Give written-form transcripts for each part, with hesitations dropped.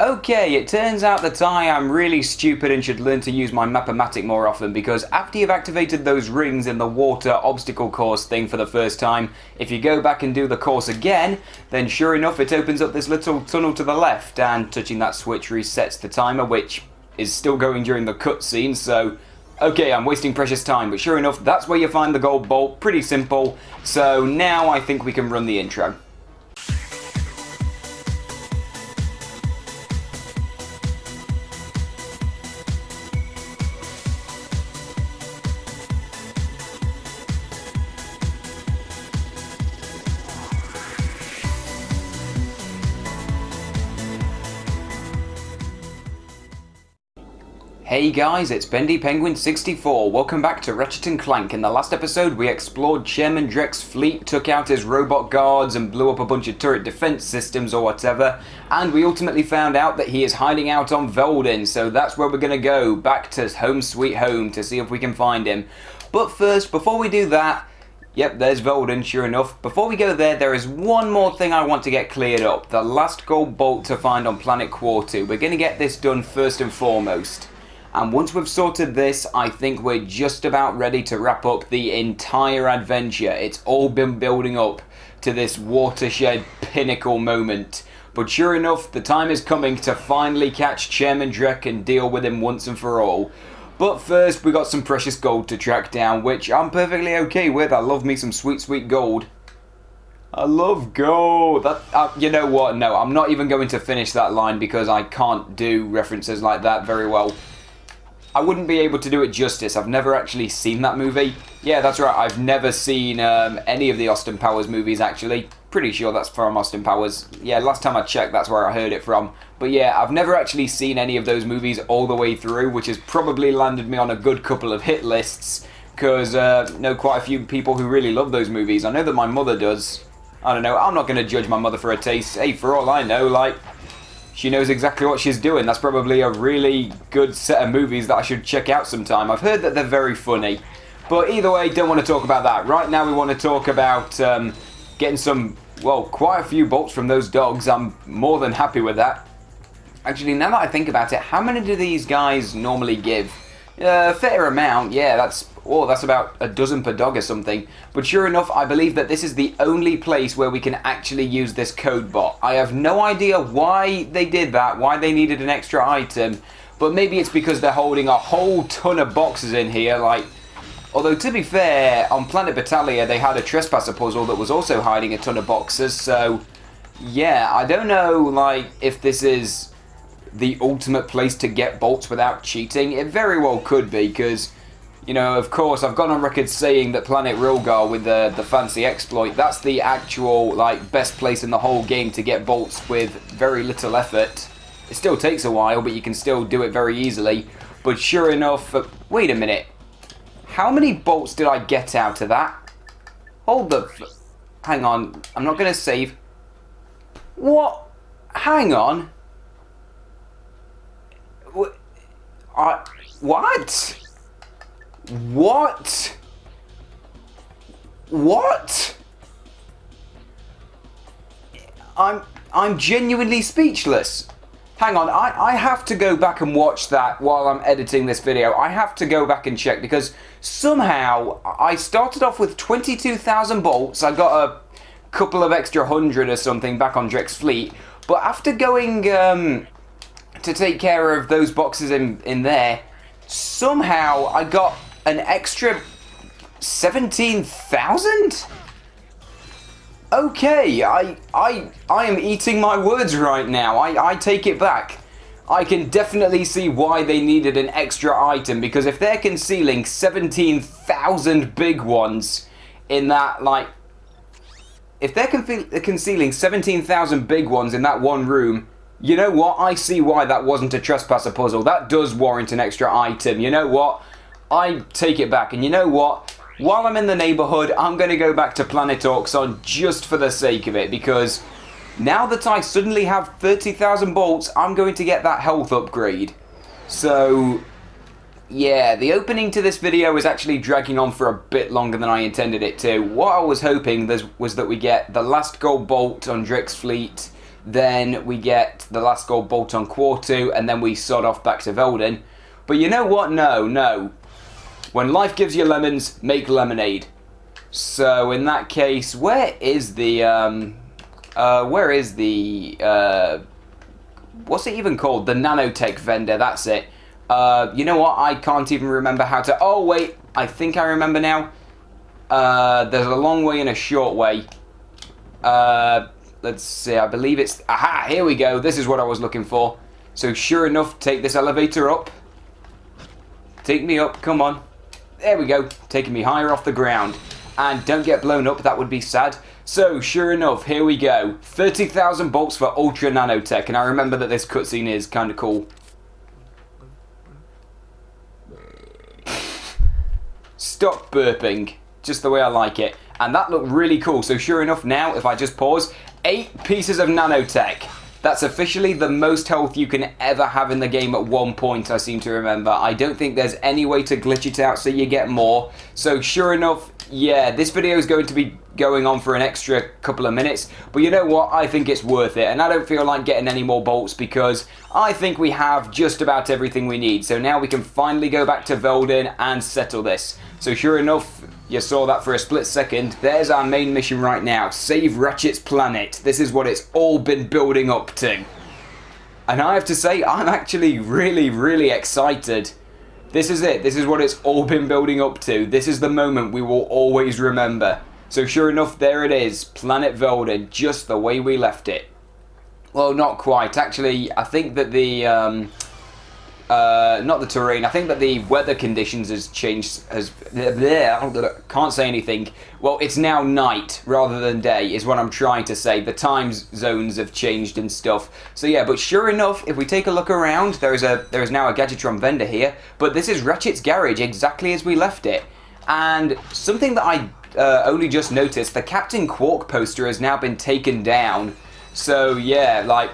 Okay, it turns out that I am really stupid and should learn to use my Map-O-Matic more often, because after you've activated those rings in the water obstacle course thing for the first time, if you go back and do the course again, then sure enough it opens up this little tunnel to the left, and touching that switch resets the timer, which is still going during the cutscene, so okay, I'm wasting precious time, but sure enough, that's where you find the gold bolt. Pretty simple. So now I think we can run the intro. Hey guys, it's Bendy Penguin 64. Welcome back to Ratchet Clank. In the last episode, we explored Chairman Dreck's fleet, took out his robot guards, and blew up a bunch of turret defense systems or whatever. And we ultimately found out that he is hiding out on Veldin, so that's where we're gonna go, back to home sweet home, to see if we can find him. But first, before we do that, yep, there's Veldin, sure enough. Before we go there is one more thing I want to get cleared up. The last gold bolt to find on planet Quartu. We're gonna get this done first and foremost. And once we've sorted this, I think we're just about ready to wrap up the entire adventure. It's all been building up to this watershed pinnacle moment. But sure enough, the time is coming to finally catch Chairman Dreck and deal with him once and for all. But first, we got some precious gold to track down, which I'm perfectly okay with. I love me some sweet, sweet gold. I love gold. You know what? No, I'm not even going to finish that line because I can't do references like that very well. I wouldn't be able to do it justice. I've never actually seen that movie. Yeah, that's right. I've never seen any of the Austin Powers movies, actually. Pretty sure that's from Austin Powers. Yeah, last time I checked, that's where I heard it from. But yeah, I've never actually seen any of those movies all the way through, which has probably landed me on a good couple of hit lists, because I know quite a few people who really love those movies. I know that my mother does. I don't know. I'm not going to judge my mother for her taste. Hey, for all I know, like, she knows exactly what she's doing. That's probably a really good set of movies that I should check out sometime. I've heard that they're very funny. But either way, don't want to talk about that. Right now we want to talk about getting some, well, quite a few bolts from those dogs. I'm more than happy with that. Actually, now that I think about it, how many do these guys normally give? A fair amount, yeah, that's about a dozen per dog or something. But sure enough, I believe that this is the only place where we can actually use this code bot. I have no idea why they did that, why they needed an extra item, but maybe it's because they're holding a whole ton of boxes in here, like, although to be fair, on Planet Battaglia they had a trespasser puzzle that was also hiding a ton of boxes, so yeah, I don't know, like, if this is the ultimate place to get bolts without cheating. It very well could be, because, you know, of course, I've gone on record saying that Planet Rilgar with the fancy exploit, that's the actual, like, best place in the whole game to get bolts with very little effort. It still takes a while, but you can still do it very easily. But sure enough, wait a minute. How many bolts did I get out of that? Hold the... Hang on, I'm not going to save. What? Hang on. What? What? What? I'm genuinely speechless. Hang on, I have to go back and watch that while I'm editing this video. I have to go back and check, because somehow I started off with 22,000 bolts. I got a couple of extra 100 or something back on Dreck's fleet. But after going to take care of those boxes in there, somehow I got an extra 17,000? Okay, I am eating my words right now. I take it back. I can definitely see why they needed an extra item, because if they're concealing 17,000 big ones in that, like, if they're concealing 17,000 big ones in that one room, you know what? I see why that wasn't a trespasser puzzle. That does warrant an extra item. You know what? I take it back. And you know what? While I'm in the neighborhood, I'm going to go back to Planet Auxon just for the sake of it, because now that I suddenly have 30,000 bolts, I'm going to get that health upgrade. So, yeah, the opening to this video is actually dragging on for a bit longer than I intended it to. What I was hoping was that we get the last gold bolt on Dreck's fleet, then we get the last gold bolt on Quartu, and then we sod off back to Veldin. But you know what? No. When life gives you lemons, make lemonade. So in that case, where is the what's it even called? The nanotech vendor, that's it. You know what? I can't even remember how to... Oh, wait. I think I remember now. There's a long way and a short way. Let's see. I believe it's... Aha! Here we go. This is what I was looking for. So sure enough, take this elevator up. Take me up. Come on. There we go. Taking me higher off the ground. And don't get blown up. That would be sad. So, sure enough, here we go. 30,000 bolts for Ultra Nanotech. And I remember that this cutscene is kind of cool. Stop burping. Just the way I like it. And that looked really cool. So, sure enough, now, if I just pause, 8 pieces of nanotech. That's officially the most health you can ever have in the game at one point, I seem to remember. I don't think there's any way to glitch it out so you get more. So, sure enough, yeah, this video is going to be going on for an extra couple of minutes, but you know what, I think it's worth it, and I don't feel like getting any more bolts because I think we have just about everything we need. So now we can finally go back to Veldin and settle this. So sure enough, you saw that for a split second. There's our main mission right now. Save Ratchet's planet. This is what it's all been building up to. And I have to say, I'm actually really excited. This is it. This is what it's all been building up to. This is the moment we will always remember. So sure enough, there it is. Planet Veldin, just the way we left it. Well, not quite. Actually, I think that the... not the terrain. I think that the weather conditions has changed. Can't say anything. Well, it's now night rather than day is what I'm trying to say. The time zones have changed and stuff. So yeah, but sure enough, if we take a look around, there is now a Gadgetron vendor here. But this is Ratchet's garage, exactly as we left it. And something that I only just noticed, the Captain Quark poster has now been taken down. So yeah, like,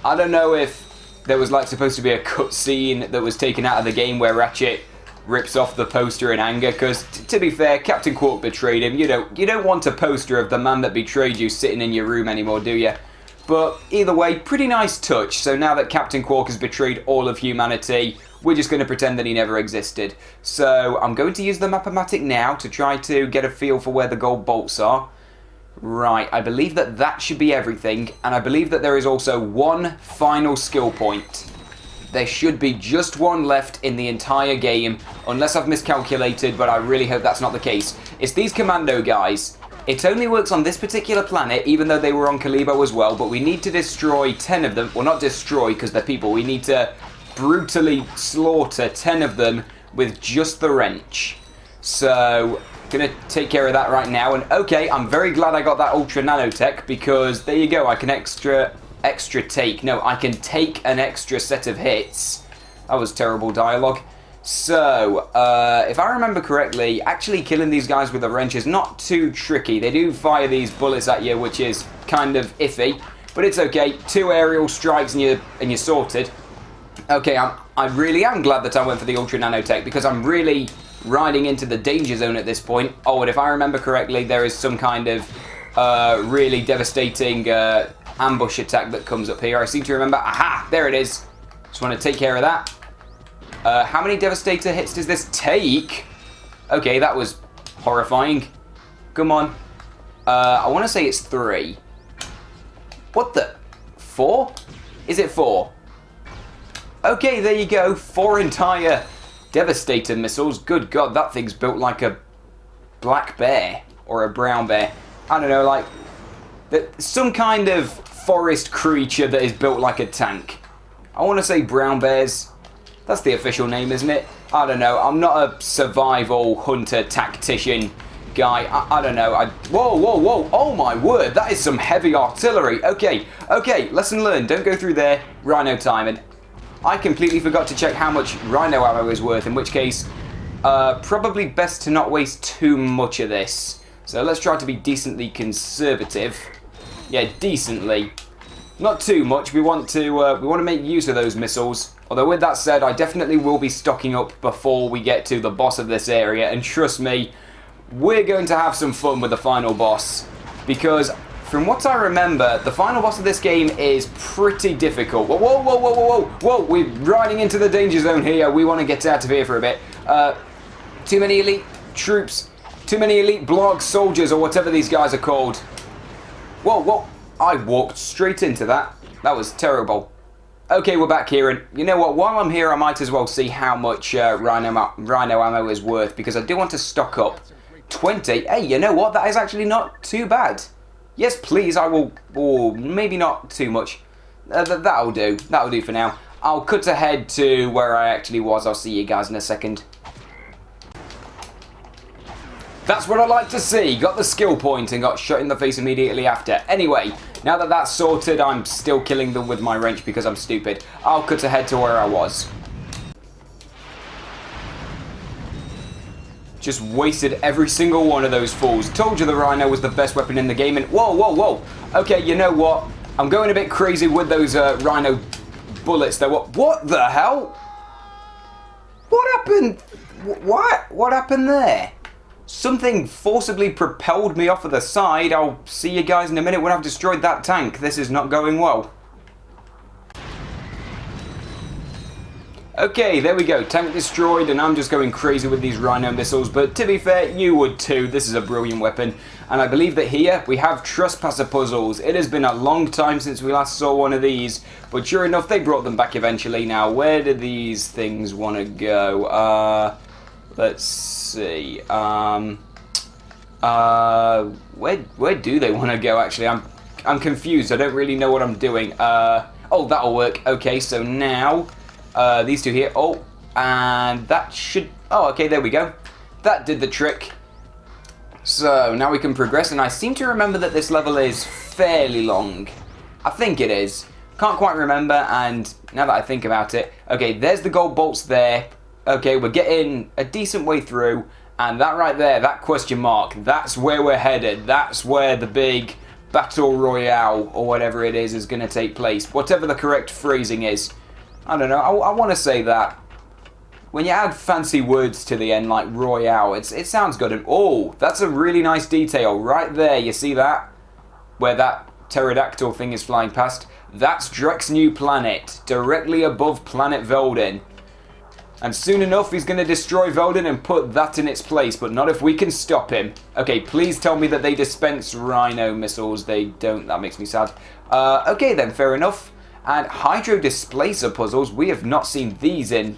I don't know if there was like supposed to be a cutscene that was taken out of the game where Ratchet rips off the poster in anger, because to be fair, Captain Quark betrayed him. You don't want a poster of the man that betrayed you sitting in your room anymore, do you? But either way, pretty nice touch. So now that Captain Quark has betrayed all of humanity, we're just going to pretend that he never existed. So I'm going to use the Map-O-Matic now to try to get a feel for where the gold bolts are. Right, I believe that that should be everything, and I believe that there is also one final skill point. There should be just one left in the entire game, unless I've miscalculated, but I really hope that's not the case. It's these commando guys. It only works on this particular planet, even though they were on Kalibo as well, but we need to destroy 10 of them. Well, not destroy, because they're people. We need to brutally slaughter 10 of them with just the wrench. So, gonna take care of that right now. And okay, I'm very glad I got that Ultra Nanotech, because there you go, I can I can take an extra set of hits. That was terrible dialogue. So, if I remember correctly, actually killing these guys with a wrench is not too tricky. They do fire these bullets at you, which is kind of iffy, but it's okay. 2 aerial strikes and you're sorted. Okay, I really am glad that I went for the Ultra Nanotech, because I'm really riding into the danger zone at this point. Oh, and if I remember correctly, there is some kind of really devastating ambush attack that comes up here. I seem to remember. Aha! There it is. Just want to take care of that. How many Devastator hits does this take? Okay, that was horrifying. Come on. I want to say it's 3. What the? 4? Is it 4? Okay, there you go. 4 entire Devastator missiles. Good God, that thing's built like a black bear or a brown bear. I don't know, like some kind of forest creature that is built like a tank. I want to say brown bears. That's the official name, isn't it? I don't know. I'm not a survival hunter tactician guy. I don't know. Whoa. Oh my word, that is some heavy artillery. Okay, lesson learned. Don't go through there. Rhino time. And I completely forgot to check how much Rhino ammo is worth, in which case, probably best to not waste too much of this. So let's try to be decently conservative. Yeah, decently. Not too much. We want to make use of those missiles. Although with that said, I definitely will be stocking up before we get to the boss of this area. And trust me, we're going to have some fun with the final boss. Because from what I remember, the final boss of this game is pretty difficult. Whoa, whoa, whoa, whoa, whoa, whoa, we're riding into the danger zone here. We want to get out of here for a bit. Too many elite troops, too many elite blog soldiers, or whatever these guys are called. Whoa, whoa, I walked straight into that. That was terrible. Okay, we're back here, and you know what? While I'm here, I might as well see how much rhino ammo is worth, because I do want to stock up. 20? Hey, you know what? That is actually not too bad. Yes, please, I will... Oh, maybe not too much. That'll do. That'll do for now. I'll cut ahead to where I actually was. I'll see you guys in a second. That's what I like to see. Got the skill point and got shot in the face immediately after. Anyway, now that that's sorted, I'm still killing them with my wrench because I'm stupid. I'll cut ahead to where I was. Just wasted every single one of those fools. Told you the rhino was the best weapon in the game, and whoa, whoa, whoa. Okay, you know what? I'm going a bit crazy with those rhino bullets there. What the hell? What happened? What happened there? Something forcibly propelled me off of the side. I'll see you guys in a minute when I've destroyed that tank. This is not going well. Okay, there we go. Tank destroyed, and I'm just going crazy with these rhino missiles. But to be fair, you would too. This is a brilliant weapon. And I believe that here we have trespasser puzzles. It has been a long time since we last saw one of these. But sure enough, they brought them back eventually. Now, where do these things want to go? Let's see. Where do they want to go, actually? I'm confused. I don't really know what I'm doing. Oh, that'll work. Okay, so now... these two here. Oh, and that should... Oh, okay, there we go. That did the trick. So, now we can progress, and I seem to remember that this level is fairly long. I think it is. Can't quite remember, and now that I think about it... Okay, there's the gold bolts there. Okay, we're getting a decent way through, and that right there, that question mark, that's where we're headed. That's where the big battle royale, or whatever it is going to take place. Whatever the correct phrasing is. I don't know, I want to say that. When you add fancy words to the end, like royale, it sounds good. And oh, that's a really nice detail right there. You see that? Where that pterodactyl thing is flying past. That's Drek's new planet, directly above planet Veldin. And soon enough, he's going to destroy Veldin and put that in its place, but not if we can stop him. Okay, please tell me that they dispense rhino missiles. They don't. That makes me sad. Okay then, fair enough. And hydro displacer puzzles, we have not seen these in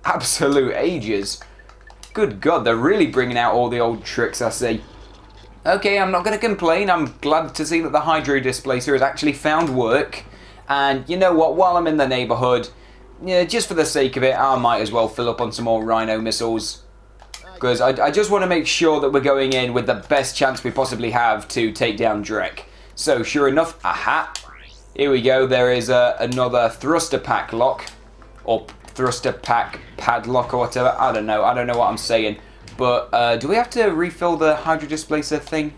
absolute ages. Good God, they're really bringing out all the old tricks, I see. Okay, I'm not going to complain. I'm glad to see that the hydro displacer has actually found work. And you know what, while I'm in the neighbourhood, yeah, just for the sake of it, I might as well fill up on some more rhino missiles. Because I just want to make sure that we're going in with the best chance we possibly have to take down Drek. So, sure enough, aha. Here we go, there is another thruster pack lock, or thruster pack padlock or whatever. I don't know what I'm saying. But do we have to refill the hydro displacer thing?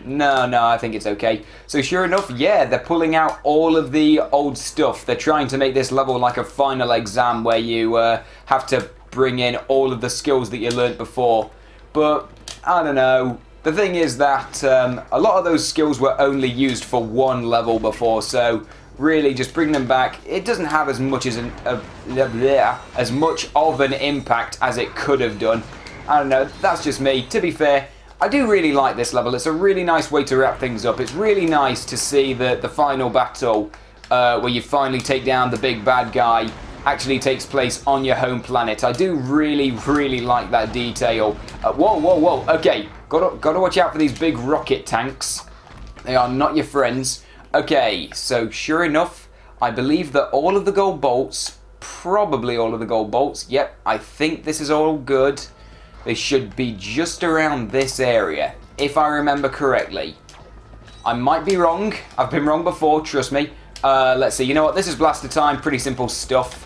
No, I think it's okay. So sure enough, yeah, they're pulling out all of the old stuff. They're trying to make this level like a final exam where you have to bring in all of the skills that you learnt before. But, I don't know. The thing is that a lot of those skills were only used for one level before, so really just bring them back. It doesn't have as much as much of an impact as it could have done. I don't know, that's just me. To be fair, I do really like this level. It's a really nice way to wrap things up. It's really nice to see the final battle where you finally take down the big bad guy actually takes place on your home planet. I do really like that detail. Whoa. Okay, gotta watch out for these big rocket tanks. They are not your friends. Okay, so sure enough, I believe that all of the gold bolts, probably all of the gold bolts, yep, I think this is all good. They should be just around this area, if I remember correctly. I might be wrong. I've been wrong before, trust me. Let's see, you know what, this is blaster time, pretty simple stuff.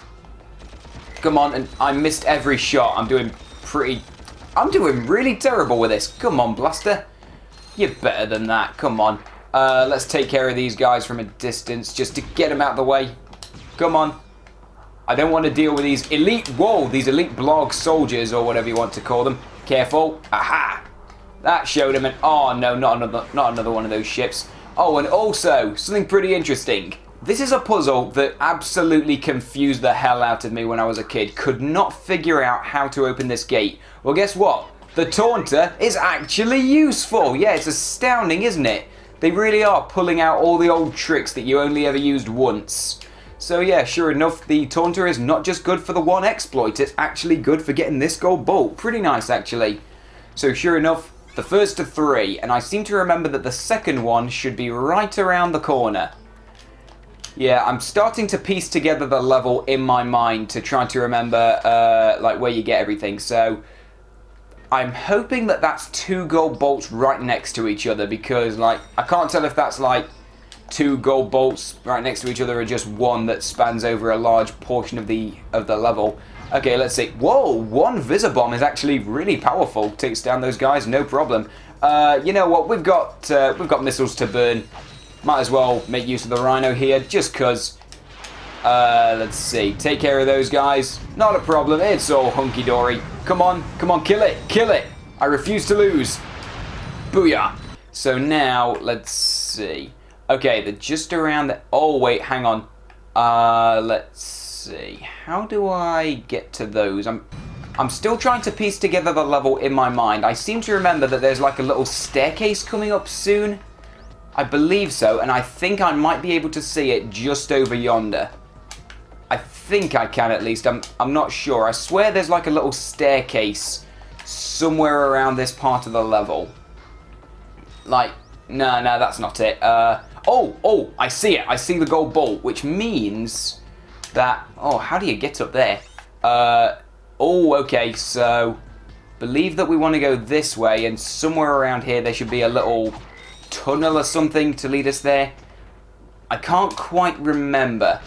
Come on, and I missed every shot. I'm doing really terrible with this. Come on, blaster. You're better than that, come on. Let's take care of these guys from a distance, just to get them out of the way. Come on. I don't want to deal with these these elite blog soldiers, or whatever you want to call them. Careful. Aha! That showed him an... Oh, no, not another one of those ships. Oh, and also, something pretty interesting. This is a puzzle that absolutely confused the hell out of me when I was a kid. Could not figure out how to open this gate. Well, guess what? The taunter is actually useful. Yeah, it's astounding, isn't it? They really are pulling out all the old tricks that you only ever used once. So yeah, sure enough, the taunter is not just good for the one exploit, it's actually good for getting this gold bolt. Pretty nice, actually. So sure enough, the first of 3, and I seem to remember that the second one should be right around the corner. Yeah, I'm starting to piece together the level in my mind to try to remember like where you get everything. So I'm hoping that that's 2 gold bolts right next to each other, because like I can't tell if that's like 2 gold bolts right next to each other or just one that spans over a large portion of the level. Okay, let's see. Whoa, 1 Visibomb is actually really powerful. Takes down those guys, no problem. You know what? We've got missiles to burn. Might as well make use of the Rhino here, just cause. Let's see. Take care of those guys. Not a problem. It's all hunky-dory. Come on, kill it, kill it. I refuse to lose. Booyah. So now, let's see. Okay, they're just around the... Oh, wait, hang on. Let's see. How do I get to those? I'm still trying to piece together the level in my mind. I seem to remember that there's like a little staircase coming up soon. I believe so, and I think I might be able to see it just over yonder. I think I can at least. I'm not sure. I swear there's like a little staircase somewhere around this part of the level. Like, no, that's not it. Oh, I see it. I see the gold bolt, which means that... Oh, how do you get up there? Oh, okay, so... Believe that we want to go this way, and somewhere around here there should be a little tunnel or something to lead us there. I can't quite remember.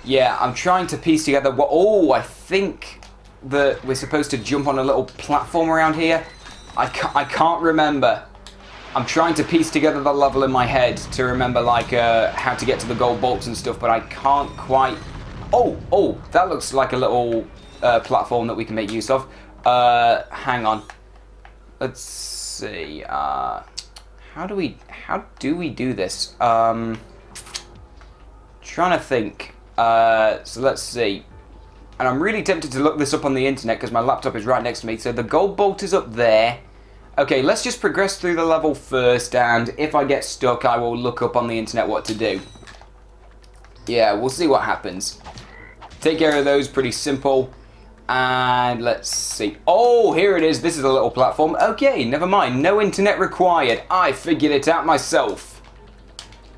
Yeah, I'm trying to piece together what... Oh, I think that we're supposed to jump on a little platform around here. I can't remember. I'm trying to piece together the level in my head to remember, like, how to get to the gold bolts and stuff, but I can't quite... Oh, that looks like a little platform that we can make use of. Hang on. Let's see. How do we do this? Trying to think. So let's see. And I'm really tempted to look this up on the internet because my laptop is right next to me. So the gold bolt is up there. Okay, let's just progress through the level first, and if I get stuck, I will look up on the internet what to do. Yeah, we'll see what happens. Take care of those, pretty simple. And let's see. Oh, here it is. This is a little platform. Okay, never mind. No internet required. I figured it out myself.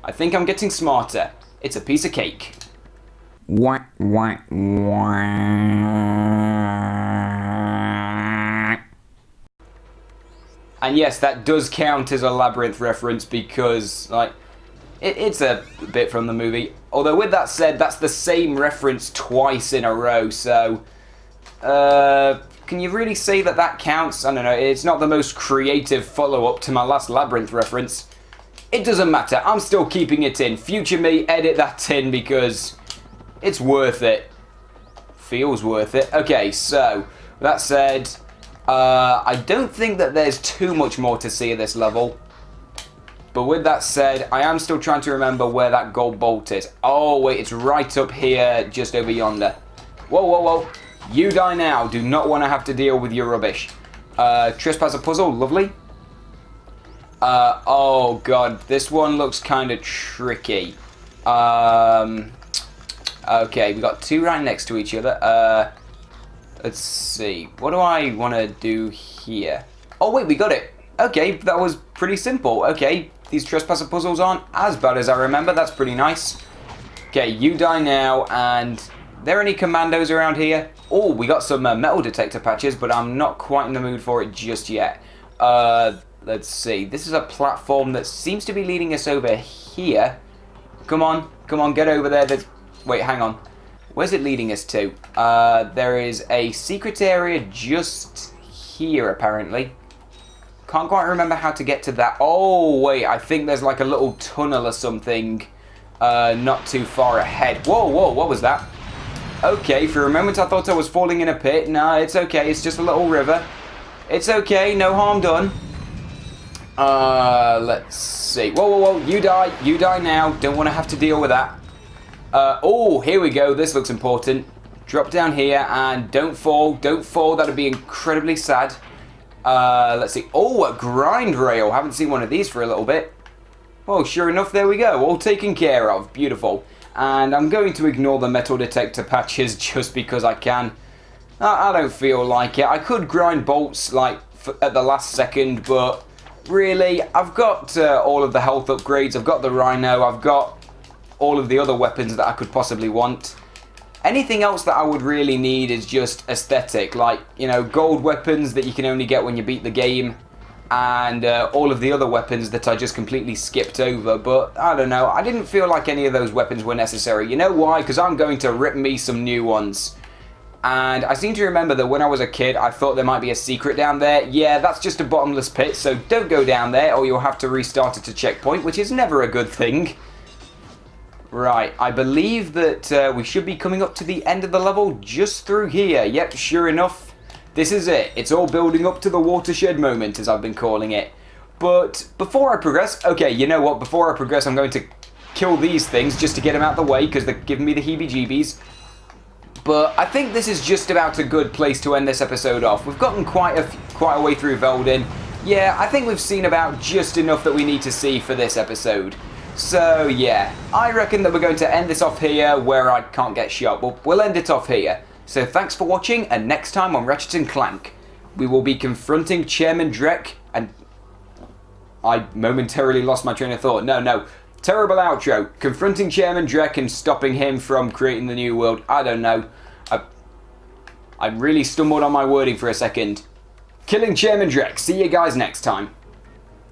I think I'm getting smarter. It's a piece of cake. And yes, that does count as a Labyrinth reference because, like, it's a bit from the movie. Although, with that said, that's the same reference twice in a row, so... can you really say that that counts? I don't know, it's not the most creative follow-up to my last Labyrinth reference. It doesn't matter, I'm still keeping it in. Future me, edit that in because it's worth it. Feels worth it. Okay, so, that said, I don't think that there's too much more to see of this level. But with that said, I am still trying to remember where that gold bolt is. Oh, wait, it's right up here, just over yonder. Whoa. You die now. Do not want to have to deal with your rubbish. Trespasser puzzle, lovely. Oh god, this one looks kind of tricky. Okay, we got 2 right next to each other. Let's see. What do I want to do here? Oh wait, we got it. Okay, that was pretty simple. Okay, these trespasser puzzles aren't as bad as I remember. That's pretty nice. Okay, you die now, and... there any commandos around here? Oh, we got some metal detector patches, but I'm not quite in the mood for it just yet. Let's see. This is a platform that seems to be leading us over here. Come on, get over there. Wait, hang on. Where's it leading us to? There is a secret area just here, apparently. Can't quite remember how to get to that. Oh, wait, I think there's like a little tunnel or something not too far ahead. Whoa, what was that? Okay, for a moment I thought I was falling in a pit. No, it's okay, it's just a little river. It's okay, no harm done. Let's see. Whoa, whoa, whoa. You die. You die now. Don't want to have to deal with that. Oh, here we go. This looks important. Drop down here and don't fall. Don't fall. That'd be incredibly sad. Let's see. Oh, a grind rail. Haven't seen one of these for a little bit. Oh, sure enough, there we go. All taken care of. Beautiful. And I'm going to ignore the metal detector patches just because I can. I don't feel like it. I could grind bolts like at the last second, but really, I've got all of the health upgrades. I've got the Rhino. I've got all of the other weapons that I could possibly want. Anything else that I would really need is just aesthetic, like, you know, gold weapons that you can only get when you beat the game, and all of the other weapons that I just completely skipped over. But I don't know, I didn't feel like any of those weapons were necessary. You know why? Because I'm going to rip me some new ones. And I seem to remember that when I was a kid, I thought there might be a secret down there. Yeah, that's just a bottomless pit, so don't go down there or you'll have to restart at a checkpoint, which is never a good thing. Right, I believe that we should be coming up to the end of the level just through here. Yep, sure enough, this is it. It's all building up to the watershed moment, as I've been calling it. But before I progress, okay, you know what? Before I progress, I'm going to kill these things just to get them out of the way because they're giving me the heebie-jeebies. But I think this is just about a good place to end this episode off. We've gotten quite a way through Veldin. Yeah, I think we've seen about just enough that we need to see for this episode. So yeah, I reckon that we're going to end this off here where I can't get shot. We'll end it off here. So thanks for watching, and next time on Ratchet Clank, we will be confronting Chairman Drek, and I momentarily lost my train of thought. No. Terrible outro. Confronting Chairman Drek and stopping him from creating the new world. I don't know. I really stumbled on my wording for a second. Killing Chairman Drek. See you guys next time.